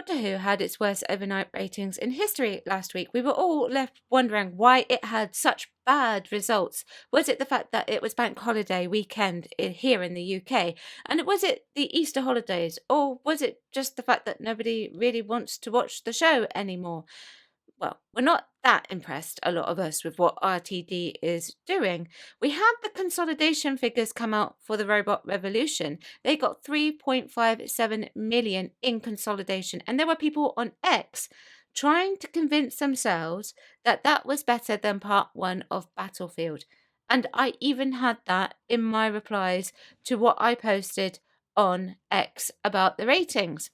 Doctor Who had its worst overnight ratings in history last week. We were all left wondering why it had such bad results. Was it the fact that it was bank holiday weekend here in the UK? And was it the Easter holidays? Or was it just the fact that nobody really wants to watch the show anymore? Well, we're not that impressed, a lot of us, with what RTD is doing. We had the consolidation figures come out for the Robot Revolution. They got 3.57 million in consolidation, and there were people on X trying to convince themselves that that was better than part one of Battlefield. And I even had that in my replies to what I posted on X about the ratings.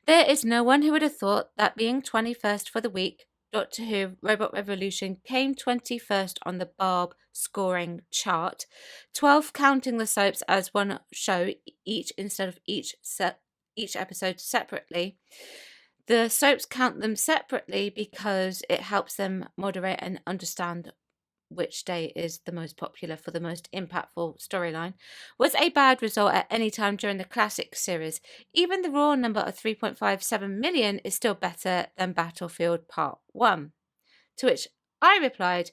There is no one who would have thought that being 21st for the week, Doctor Who Robot Revolution came 21st on the Barb scoring chart, 12 counting the soaps as one show each instead of each episode separately. The soaps count them separately because it helps them moderate and understand which day is the most popular for the most impactful storyline, was a bad result at any time during the classic series. Even the raw number of 3.57 million is still better than Battlefield Part 1. To which I replied,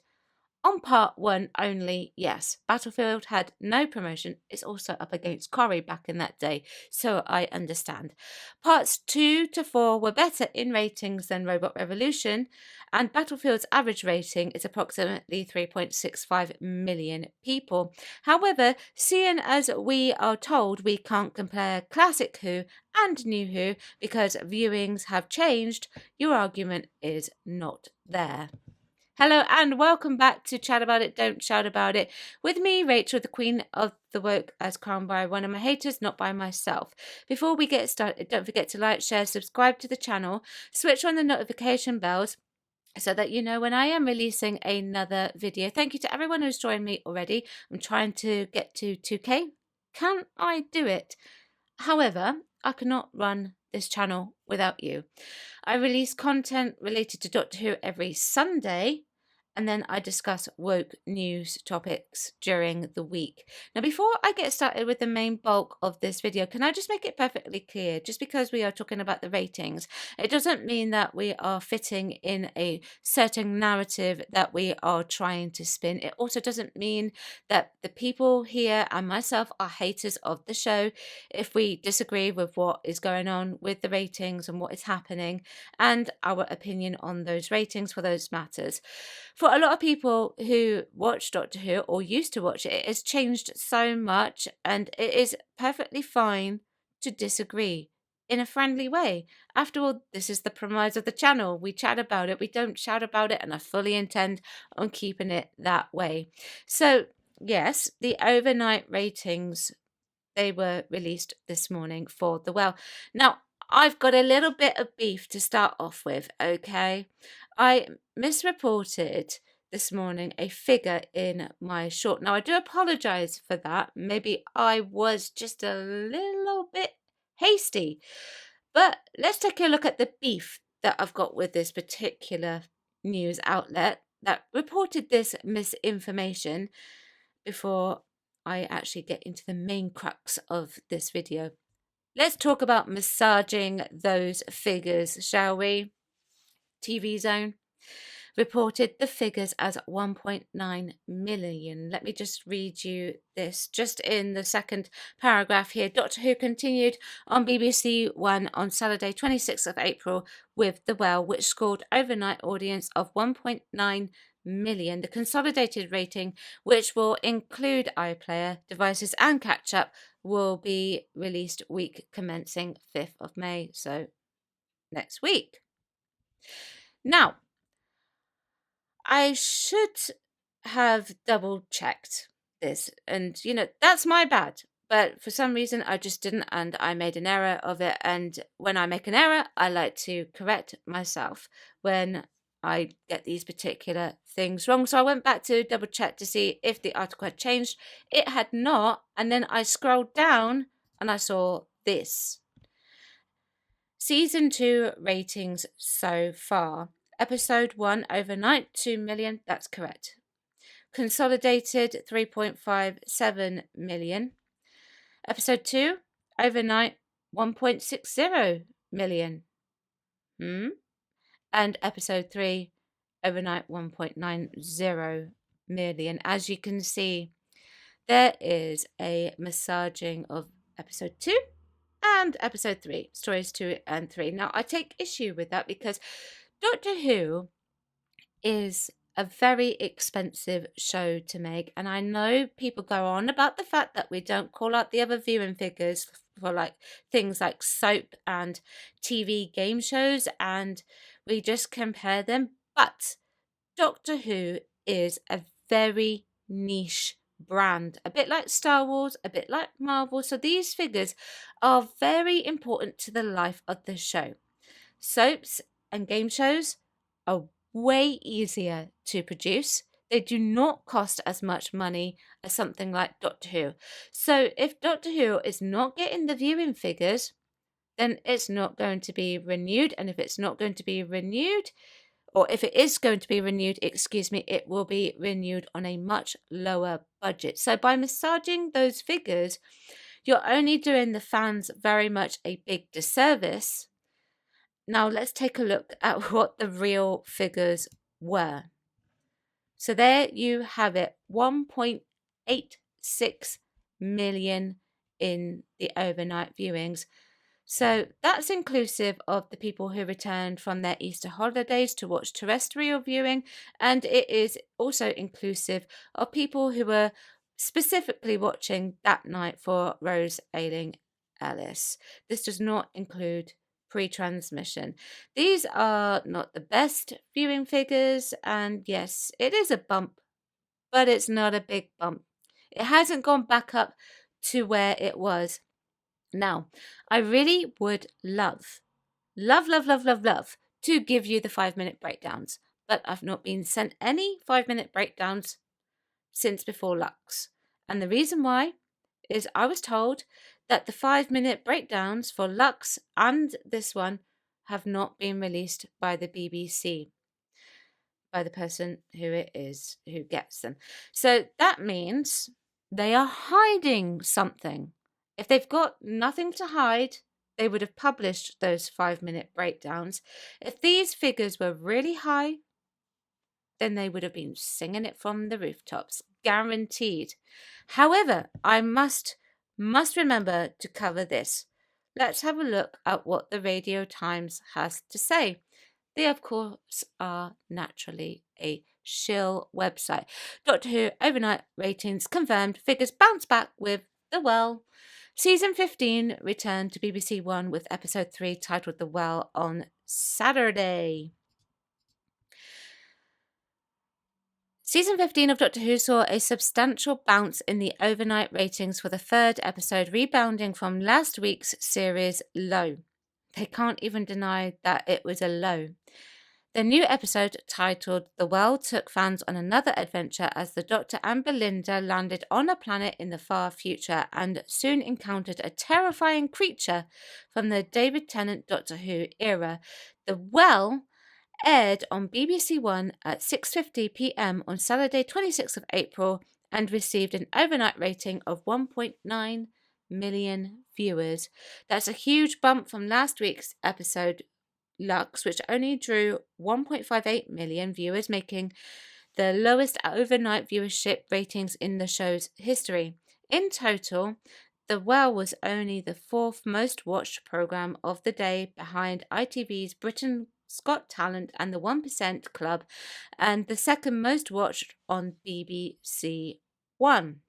on part one only, yes. Battlefield had no promotion. It's also up against Corrie back in that day, so I understand. Parts 2 to 4 were better in ratings than Robot Revolution, and Battlefield's average rating is approximately 3.65 million people. However, seeing as we are told we can't compare Classic Who and New Who because viewings have changed, your argument is not there. Hello and welcome back to Chat About It, Don't Shout About It. With me, Rachel, the Queen of the Woke, as crowned by one of my haters, not by myself. Before we get started, don't forget to like, share, subscribe to the channel, switch on the notification bells so that you know when I am releasing another video. Thank you to everyone who's joined me already. I'm trying to get to 2K. Can I do it? However, I cannot run this channel without you. I release content related to Doctor Who every Sunday, and then I discuss woke news topics during the week. Now, before I get started with the main bulk of this video, can I just make it perfectly clear, just because we are talking about the ratings, it doesn't mean that we are fitting in a certain narrative that we are trying to spin. It also doesn't mean that the people here and myself are haters of the show. If we disagree with what is going on with the ratings and what is happening and our opinion on those ratings for those matters. For a lot of people who watch Doctor Who or used to watch it, it has changed so much, and it is perfectly fine to disagree in a friendly way. After all, this is the premise of the channel. We chat about it, we don't shout about it, and I fully intend on keeping it that way. So, yes, the overnight ratings, they were released this morning for The Well. Now, I've got a little bit of beef to start off with, okay? I misreported this morning a figure in my short. Now, I do apologise for that. Maybe I was just a little bit hasty. But let's take a look at the beef that I've got with this particular news outlet that reported this misinformation before I actually get into the main crux of this video. Let's talk about massaging those figures, shall we? TV Zone reported the figures as 1.9 million. Let me just read you this just in the second paragraph here. Doctor Who continued on BBC One on Saturday 26th of April with The Well, which scored overnight audience of 1.9 million. The consolidated rating, which will include iPlayer devices and catch-up, will be released week commencing 5th of May, so next week. Now, I should have double-checked this, and, that's my bad. But for some reason, I just didn't, and I made an error of it. And when I make an error, I like to correct myself when I get these particular things wrong. So I went back to double check to see if the article had changed. It had not. And then I scrolled down and I saw this. Season 2 ratings so far. Episode 1 overnight 2 million. That's correct. Consolidated 3.57 million. Episode 2 overnight 1.60 million. And episode 3, overnight 1.90 million. As you can see, there is a massaging of episode 2 and episode 3, stories 2 and 3. Now, I take issue with that because Doctor Who is a very expensive show to make, and I know people go on about the fact that we don't call out the other viewing figures for like things like soap and TV game shows, and we just compare them, but Doctor Who is a very niche brand, a bit like Star Wars, a bit like Marvel. So these figures are very important to the life of the show. Soaps and game shows are way easier to produce. They do not cost as much money as something like Doctor Who. So if Doctor Who is not getting the viewing figures, then it's not going to be renewed. And if it's not going to be renewed, or if it is going to be renewed, it will be renewed on a much lower budget. So by massaging those figures, you're only doing the fans very much a big disservice. Now let's take a look at what the real figures were. So there you have it, 1.86 million in the overnight viewings. So that's inclusive of the people who returned from their Easter holidays to watch terrestrial viewing, and it is also inclusive of people who were specifically watching that night for Rose Ayling-Ellis. This does not include pre-transmission. These are not the best viewing figures, and yes, it is a bump, but it's not a big bump. It hasn't gone back up to where it was. Now, I really would love to give you the 5-minute breakdowns, but I've not been sent any 5-minute breakdowns since before Lux. And the reason why is I was told that the 5-minute breakdowns for Lux and this one have not been released by the BBC, by the person who it is who gets them. So that means they are hiding something. If they've got nothing to hide, they would have published those 5-minute breakdowns. If these figures were really high, then they would have been singing it from the rooftops, guaranteed. However, I must remember to cover this. Let's have a look at what the Radio Times has to say. They, of course, are naturally a shill website. Doctor Who overnight ratings confirmed, figures bounce back with The Well. Season 15 returned to BBC One with episode 3 titled The Well on Saturday. Season 15 of Doctor Who saw a substantial bounce in the overnight ratings for the third episode, rebounding from last week's series low. They can't even deny that it was a low. The new episode, titled The Well, took fans on another adventure as the Doctor and Belinda landed on a planet in the far future and soon encountered a terrifying creature from the David Tennant Doctor Who era. The Well aired on BBC One at 6:50 p.m. on Saturday 26th of April and received an overnight rating of 1.9 million viewers. That's a huge bump from last week's episode, Lux, which only drew 1.58 million viewers, making the lowest overnight viewership ratings in the show's history. In total, The Well was only the 4th most watched programme of the day, behind ITV's Britain's Got Talent and the 1% Club, and the 2nd most watched on BBC One.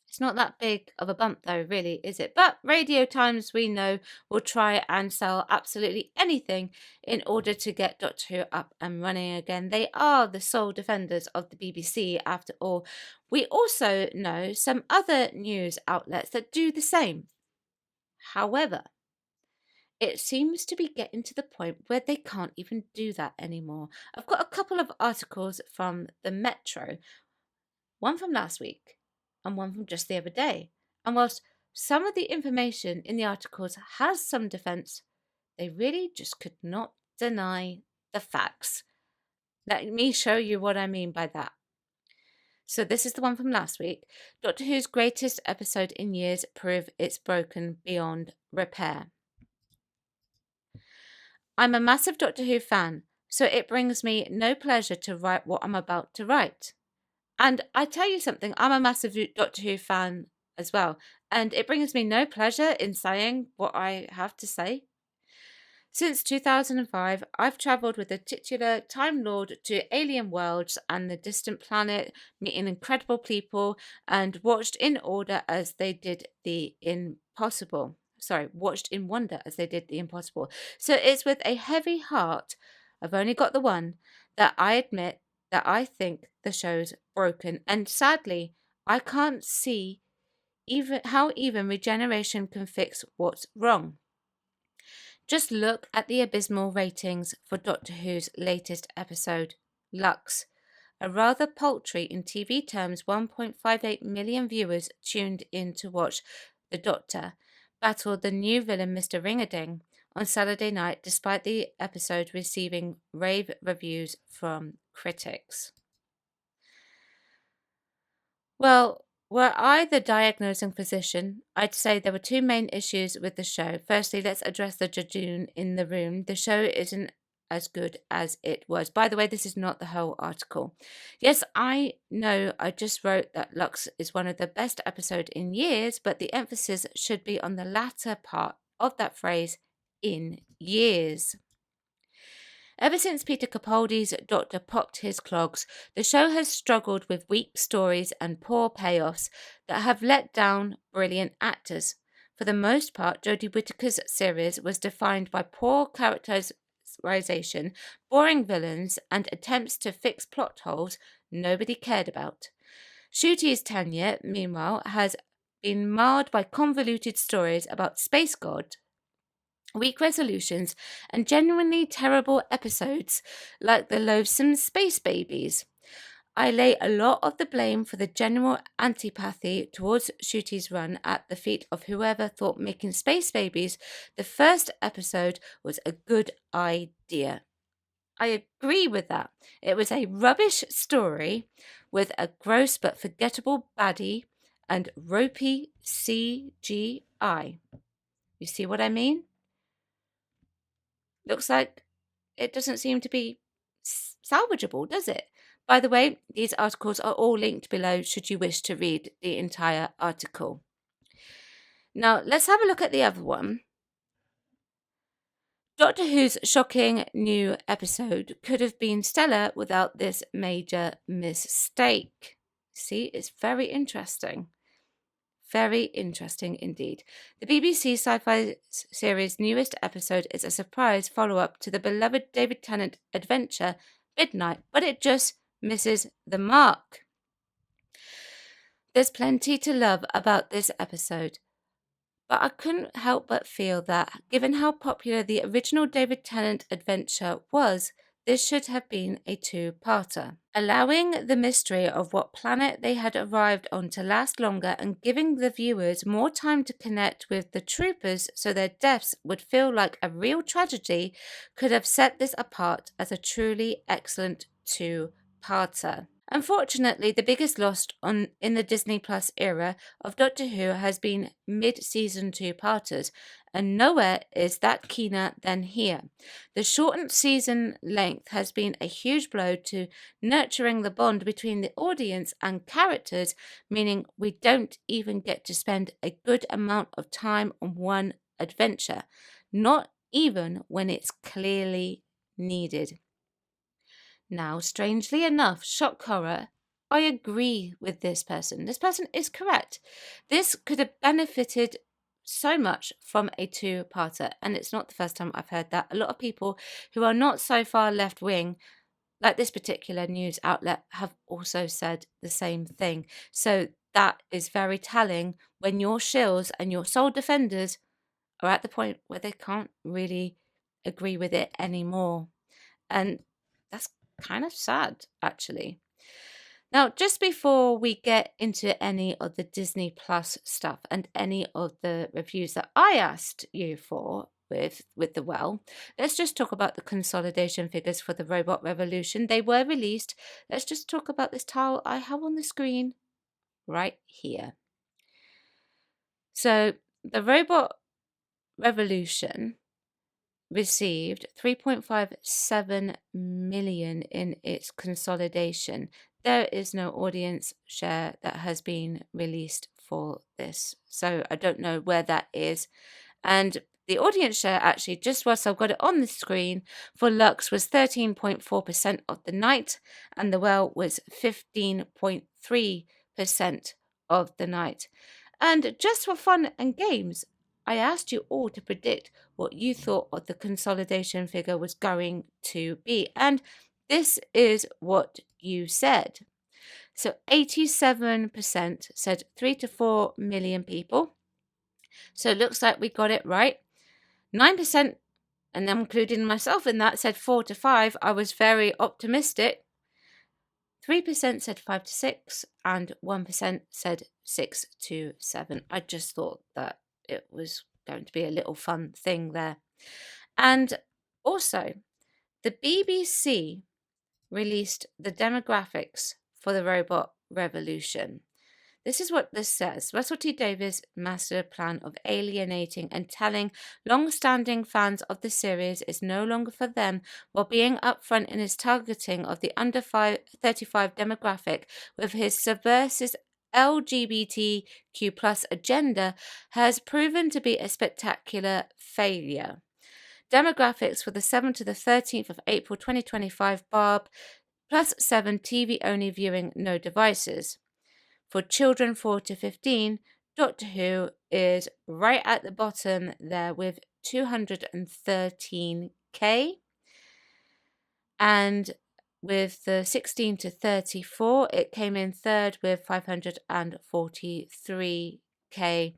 It's not that big of a bump though, really, is it? But Radio Times, we know, will try and sell absolutely anything in order to get Doctor Who up and running again. They are the sole defenders of the BBC, after all. We also know some other news outlets that do the same. However, it seems to be getting to the point where they can't even do that anymore. I've got a couple of articles from the Metro, one from last week and one from just the other day. And whilst some of the information in the articles has some defence, they really just could not deny the facts. Let me show you what I mean by that. So this is the one from last week. Doctor Who's greatest episode in years prove it's broken beyond repair. I'm a massive Doctor Who fan, so it brings me no pleasure to write what I'm about to write. And I tell you something, I'm a massive Doctor Who fan as well, and it brings me no pleasure in saying what I have to say. Since 2005, I've travelled with the titular Time Lord to alien worlds and the distant planet, meeting incredible people, and watched in order as they did the impossible. Sorry, watched in wonder as they did the impossible. So it's with a heavy heart, I've only got the one, that I admit that I think the show's broken. And sadly, I can't see even how even regeneration can fix what's wrong. Just look at the abysmal ratings for Doctor Who's latest episode, Lux. A rather paltry, in TV terms, 1.58 million viewers tuned in to watch the Doctor battle the new villain Mr. Ring-a-Ding on Saturday night, despite the episode receiving rave reviews from critics. Well, were I the diagnosing physician, I'd say there were two main issues with the show. Firstly, let's address the jejune in the room. The show isn't as good as it was. By the way, this is not the whole article. Yes, I know I just wrote that Lux is one of the best episodes in years, but the emphasis should be on the latter part of that phrase, in years. Ever since Peter Capaldi's Doctor popped his clogs, the show has struggled with weak stories and poor payoffs that have let down brilliant actors. For the most part, Jodie Whittaker's series was defined by poor characterization, boring villains, and attempts to fix plot holes nobody cared about. Ncuti's tenure, meanwhile, has been marred by convoluted stories about space god, weak resolutions, and genuinely terrible episodes like the loathsome Space Babies. I lay a lot of the blame for the general antipathy towards Ncuti's run at the feet of whoever thought making Space Babies the first episode was a good idea. I agree with that. It was a rubbish story with a gross but forgettable baddie and ropey CGI. You see what I mean? Looks like it doesn't seem to be salvageable, does it? By the way, these articles are all linked below should you wish to read the entire article. Now, let's have a look at the other one. Doctor Who's shocking new episode could have been stellar without this major mistake. See, it's very interesting. Very interesting indeed. The BBC Sci-Fi series' newest episode is a surprise follow-up to the beloved David Tennant adventure, Midnight, but it just misses the mark. There's plenty to love about this episode, but I couldn't help but feel that, given how popular the original David Tennant adventure was, this should have been a two-parter, allowing the mystery of what planet they had arrived on to last longer and giving the viewers more time to connect with the troopers so their deaths would feel like a real tragedy could have set this apart as a truly excellent two-parter. Unfortunately, the biggest loss in the Disney Plus era of Doctor Who has been mid-season two-parters, and nowhere is that keener than here. The shortened season length has been a huge blow to nurturing the bond between the audience and characters, meaning we don't even get to spend a good amount of time on one adventure, not even when it's clearly needed. Now, strangely enough, shock horror, I agree with this person. This person is correct. This could have benefited so much from a two-parter, and it's not the first time I've heard that. A lot of people who are not so far left-wing, like this particular news outlet, have also said the same thing. So that is very telling when your shills and your sole defenders are at the point where they can't really agree with it anymore. And that's kind of sad, actually. Now, just before we get into any of the Disney Plus stuff and any of the reviews that I asked you for with the well, let's just talk about the consolidation figures for the Robot Revolution. They were released. Let's just talk about this tile I have on the screen right here. So, the Robot Revolution received 3.57 million in its consolidation. There is no audience share that has been released for this, so I don't know where that is. And the audience share, actually, just whilst I've got it on the screen, for Lux was 13.4% of the night, and The Well was 15.3% of the night. And just for fun and games, I asked you all to predict what you thought of the consolidation figure was going to be. And this is what you said. So 87% said 3 to 4 million people. So it looks like we got it right. 9%, and I'm including myself in that, said 4 to 5. I was very optimistic. 3% said 5 to 6, and 1% said 6 to 7. I just thought that it was going to be a little fun thing there. And also, the BBC released the demographics for the robot revolution. This is what this says. Russell T Davies' master plan of alienating and telling long-standing fans of the series is no longer for them, while being upfront in his targeting of the under 35 demographic with his subversive LGBTQ plus agenda has proven to be a spectacular failure. Demographics for the 7th to the 13th of April 2025 Barb +7 TV-only viewing, no devices. For children 4 to 15, Doctor Who is right at the bottom there with 213k. And with the 16 to 34, it came in third with 543k.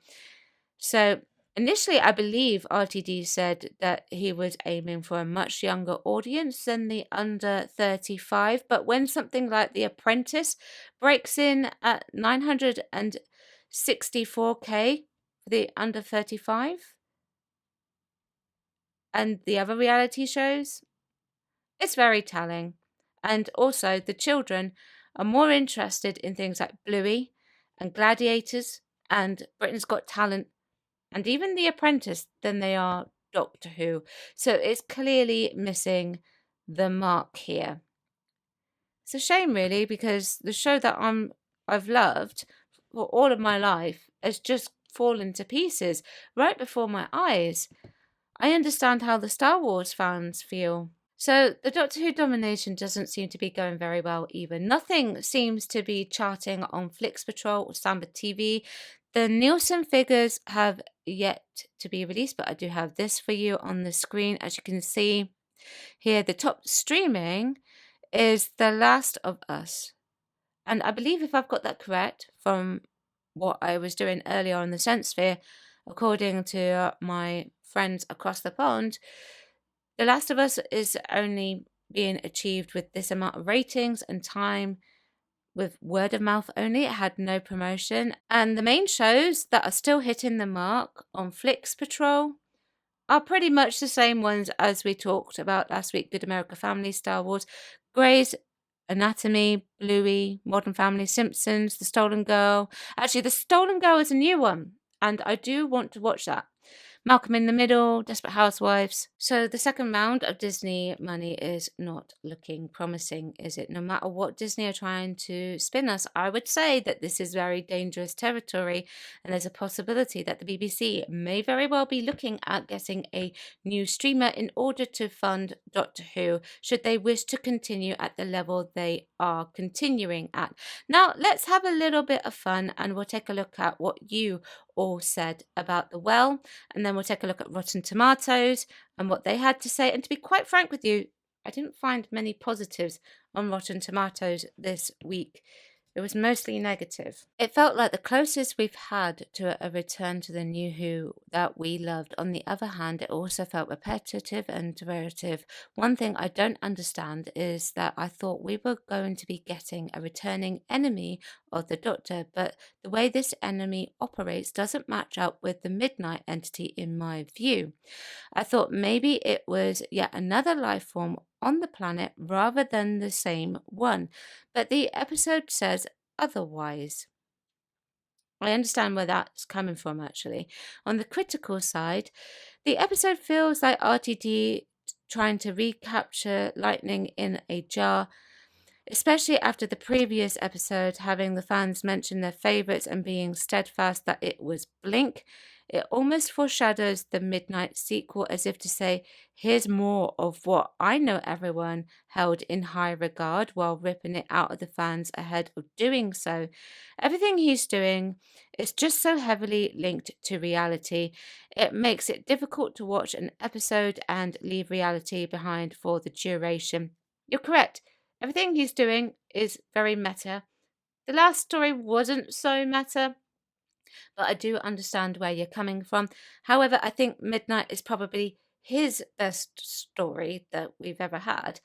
So initially, I believe RTD said that he was aiming for a much younger audience than the under 35. But when something like The Apprentice breaks in at 964k for the under 35, and the other reality shows, it's very telling. And also, the children are more interested in things like Bluey and Gladiators and Britain's Got Talent and even The Apprentice than they are Doctor Who. So it's clearly missing the mark here. It's a shame, really, because the show that I've loved for all of my life has just fallen to pieces right before my eyes. I understand how the Star Wars fans feel. So the Doctor Who domination doesn't seem to be going very well either. Nothing seems to be charting on Flix Patrol or Samba TV. The Nielsen figures have yet to be released, but I do have this for you on the screen. As you can see here, the top streaming is The Last of Us. And I believe, if I've got that correct from what I was doing earlier on the Sensesphere, according to my friends across the pond, The Last of Us is only being achieved with this amount of ratings and time with word of mouth only. It had no promotion. And the main shows that are still hitting the mark on Flix Patrol are pretty much the same ones as we talked about last week: Good America Family, Star Wars, Grey's Anatomy, Bluey, Modern Family, Simpsons, The Stolen Girl. Actually, The Stolen Girl is a new one, and I do want to watch that. Malcolm in the Middle, Desperate Housewives. So the second round of Disney money is not looking promising, is it? No matter what Disney are trying to spin us, I would say that this is very dangerous territory, and there's a possibility that the BBC may very well be looking at getting a new streamer in order to fund Doctor Who, should they wish to continue at the level they are continuing at. Now, let's have a little bit of fun, and we'll take a look at what you all said about The Well, and then we'll take a look at Rotten Tomatoes and what they had to say. And to be quite frank with you, I didn't find many positives on Rotten Tomatoes this week. It was mostly negative. It felt like the closest we've had to a return to the New Who that we loved. On the other hand, it also felt repetitive and derivative. One thing I don't understand is that I thought we were going to be getting a returning enemy of the Doctor, but the way this enemy operates doesn't match up with the Midnight entity in my view. I thought maybe it was yet another life form on the planet rather than the same one, but the episode says otherwise. I understand where that's coming from, actually. On the critical side, The episode feels like RTD trying to recapture lightning in a jar, especially after the previous episode having the fans mention their favourites and being steadfast that it was Blink. It almost foreshadows the Midnight sequel, as if to say, here's more of what I know everyone held in high regard, while ripping it out of the fans ahead of doing so. Everything he's doing is just so heavily linked to reality. It makes it difficult to watch an episode and leave reality behind for the duration. You're correct. Everything he's doing is very meta. The last story wasn't so meta, but I do understand where you're coming from. However, I think Midnight is probably his best story that we've ever had.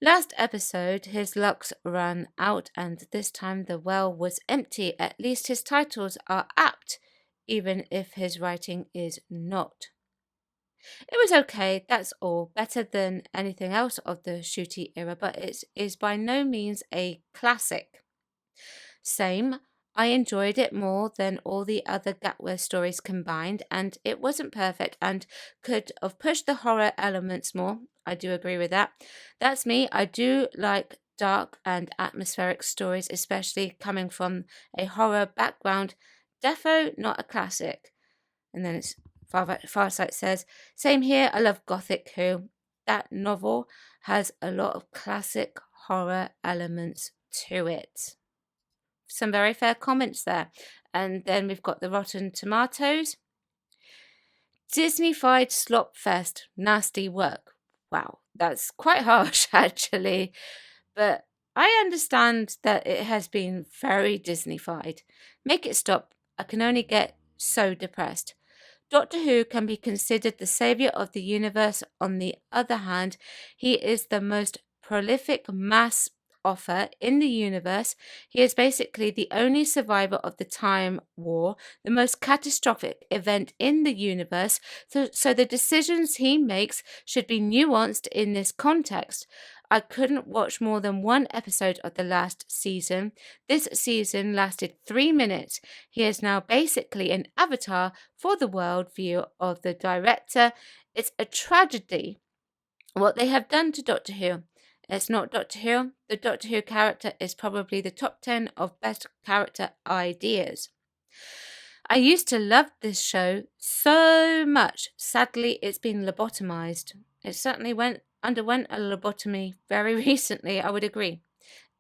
Last episode, his lucks ran out, and this time the well was empty. At least his titles are apt, even if his writing is not. It was okay, that's all. Better than anything else of the Ncuti era, but it is by no means a classic. Same, I enjoyed it more than all the other Gatwa stories combined, and it wasn't perfect and could have pushed the horror elements more. I do agree with that. That's me. I do like dark and atmospheric stories, especially coming from a horror background. Defo, not a classic. And then it's Farsight says, same here, I love Gothic Who. That novel has a lot of classic horror elements to it. Some very fair comments there. And then we've got the Rotten Tomatoes. Disney-fied slop fest, nasty work. Wow, that's quite harsh actually. But I understand that it has been very Disney-fied. Make it stop. I can only get so depressed. Doctor Who can be considered the saviour of the universe. On the other hand, he is the most prolific mass author in the universe. He is basically the only survivor of the Time War, the most catastrophic event in the universe, so the decisions he makes should be nuanced in this context. I couldn't watch more than one episode of the last season. This season lasted 3 minutes. He is now basically an avatar for the worldview of the director. It's a tragedy what they have done to Doctor Who. It's not Doctor Who. The Doctor Who character is probably the top 10 of best character ideas. I used to love this show so much. Sadly, it's been lobotomized. It certainly underwent a lobotomy very recently, I would agree.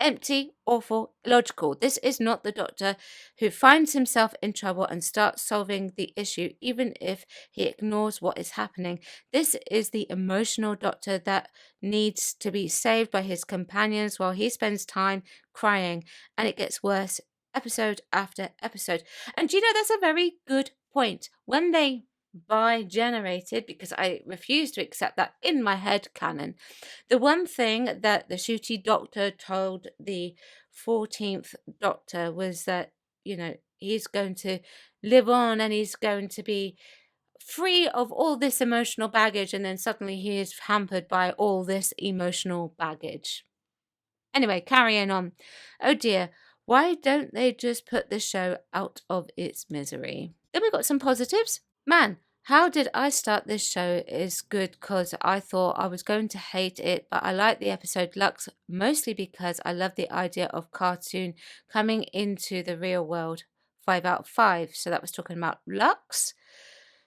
Empty, awful, illogical. This is not the Doctor who finds himself in trouble and starts solving the issue, even if he ignores what is happening. This is the emotional Doctor that needs to be saved by his companions while he spends time crying, and it gets worse episode after episode. And you know, that's a very good point. When they bi-generated, because I refuse to accept that in my head canon, the one thing that the Ncuti Doctor told the 14th Doctor was that, you know, he's going to live on and he's going to be free of all this emotional baggage, and then suddenly he is hampered by all this emotional baggage. Anyway, carrying on. Oh dear, why don't they just put the show out of its misery? Then we got some positives. Man, how did I start this show is good because I thought I was going to hate it, but I liked the episode Lux mostly because I love the idea of cartoon coming into the real world. 5 out of 5. So that was talking about Lux.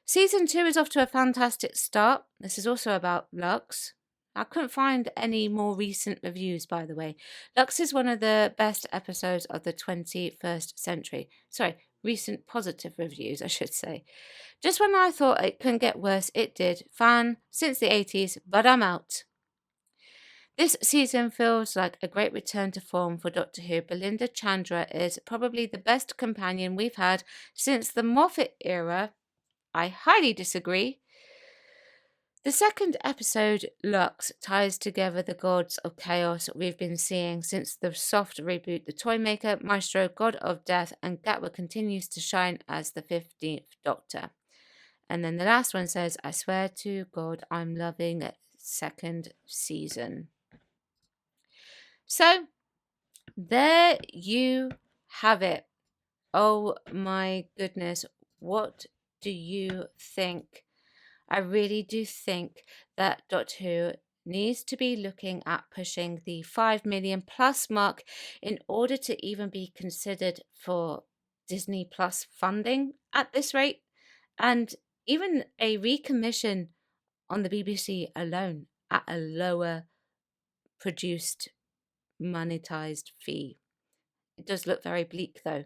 Season 2 is off to a fantastic start. This is also about Lux. I couldn't find any more recent reviews, by the way. Lux is one of the best episodes of the 21st century. Sorry, recent positive reviews, I should say. Just when I thought it couldn't get worse, it did. Fan since the 80s, but I'm out. This season feels like a great return to form for Doctor Who. Belinda Chandra is probably the best companion we've had since the Moffat era. I highly disagree. The second episode, Lux, ties together the gods of chaos we've been seeing since the soft reboot. The Toymaker, Maestro, God of Death, and Gatwa continues to shine as the 15th Doctor. And then the last one says, I swear to God, I'm loving second season. So, there you have it. Oh my goodness. What do you think? I really do think that Doctor Who needs to be looking at pushing the 5 million plus mark in order to even be considered for Disney Plus funding at this rate, and even a recommission on the BBC alone at a lower produced monetized fee. It does look very bleak though.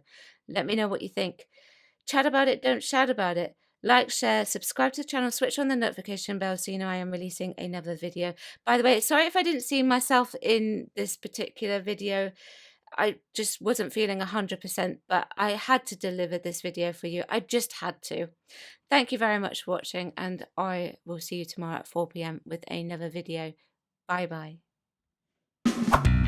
Let me know what you think. Chat about it, don't shout about it. Like, share, subscribe to the channel, switch on the notification bell so you know I am releasing another video. By the way, sorry if I didn't see myself in this particular video. I just wasn't feeling 100%, but I had to deliver this video for you. I just had to. Thank you very much for watching, and I will see you tomorrow at 4 p.m. with another video. Bye bye.